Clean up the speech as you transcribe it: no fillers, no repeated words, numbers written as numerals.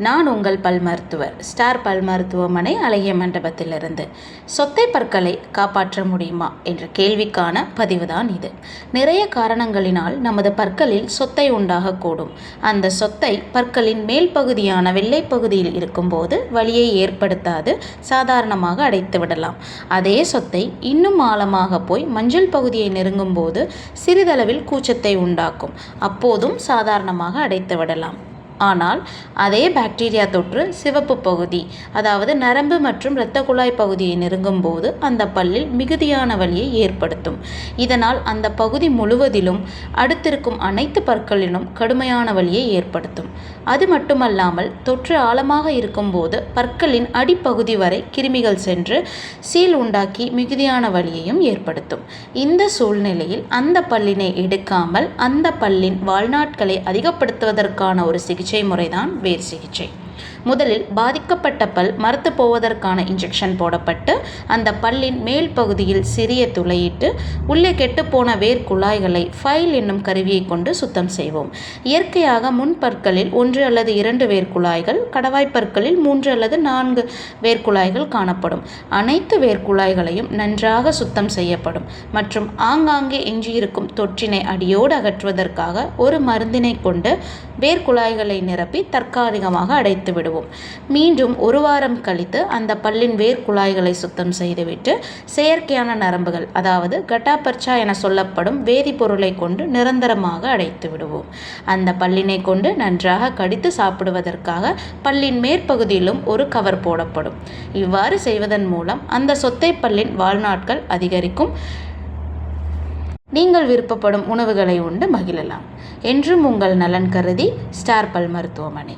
நான் உங்கள் பல் மருத்துவர் ஸ்டார் பல் மருத்துவமனை அழகிய மண்டபத்திலிருந்து. சொத்தை பற்களை காப்பாற்ற முடியுமா என்ற கேள்விக்கான பதிவுதான் இது. நிறைய காரணங்களினால் நமது பற்களில் சொத்தை உண்டாகக்கூடும். அந்த சொத்தை பற்களின் மேல் பகுதியான வெள்ளை பகுதியில் இருக்கும்போது வலியை ஏற்படுத்தாது, சாதாரணமாக அடைத்து விடலாம். அதே சொத்தை இன்னும் ஆழமாக போய் மஞ்சள் பகுதியை நெருங்கும் போது சிறிதளவில் கூச்சத்தை உண்டாக்கும். அப்போதும் சாதாரணமாக அடைத்து விடலாம். ஆனால் அதே பாக்டீரியா தொற்று சிவப்பு பகுதி, அதாவது நரம்பு மற்றும் இரத்த குழாய் பகுதியை நெருங்கும் போது அந்த பல்லில் மிகுதியான வலியை ஏற்படுத்தும். இதனால் அந்த பகுதி முழுவதிலும் அடுத்திருக்கும் அனைத்து பற்களிலும் கடுமையான வலியை ஏற்படுத்தும். அது மட்டுமல்லாமல் தொற்று ஆழமாக இருக்கும்போது பற்களின் அடிப்பகுதி வரை கிருமிகள் சென்று சீல் உண்டாக்கி மிகுதியான வலியையும் ஏற்படுத்தும். இந்த சூழ்நிலையில் அந்த பல்லினை எடுக்காமல் அந்த பல்லின் வாழ்நாட்களை அதிகப்படுத்துவதற்கான ஒரு சிகிச்சை முறைதான் வேர் சிகிச்சை. முதலில் பாதிக்கப்பட்ட பல் மரத்து போவதற்கான இன்ஜெக்ஷன் போடப்பட்டு அந்த பல்லின் மேல் பகுதியில் சிறிய துளையிட்டு உள்ளே கெட்டுப்போன வேர் குழாய்களை ஃபைல் என்னும் கருவியை கொண்டு சுத்தம் செய்வோம். இயற்கையாக முன் பற்களில் 1 அல்லது 2 வேர் குழாய்கள், கடவாய் பற்களில் 3 அல்லது 4 வேர் குழாய்கள் காணப்படும். அனைத்து வேர் குழாய்களையும் நன்றாக சுத்தம் செய்யப்படும் மற்றும் ஆங்காங்கே எஞ்சியிருக்கும் தொற்றினை அடியோடு அகற்றுவதற்காக ஒரு மருந்தினை கொண்டு வேர் குழாய்களை நிரப்பி தற்காலிகமாக அடைத்து விடுவோம். மீண்டும் 1 வாரம் கழித்து அந்த பல்லின் வேர் குழாய்களை சுத்தம் செய்துவிட்டு செயற்கையான நரம்புகள், அதாவது கட்டாபர்ச்சா என சொல்லப்படும் வேதிப்பொருளை கொண்டு நிரந்தரமாக அடைத்து விடுவோம். அந்த பல்லினை கொண்டு நன்றாக கடித்து சாப்பிடுவதற்காக பல்லின் மேற்பகுதியிலும் ஒரு கவர் போடப்படும். இவ்வாறு செய்வதன் மூலம் அந்த சொத்தை பல்லின் வாழ்நாட்கள் அதிகரிக்கும். நீங்கள் விருப்பப்படும் உணவுகளை உண்டு மகிழலாம். என்றும் உங்கள் நலன் கருதி ஸ்டார் பல் மருத்துவமனை.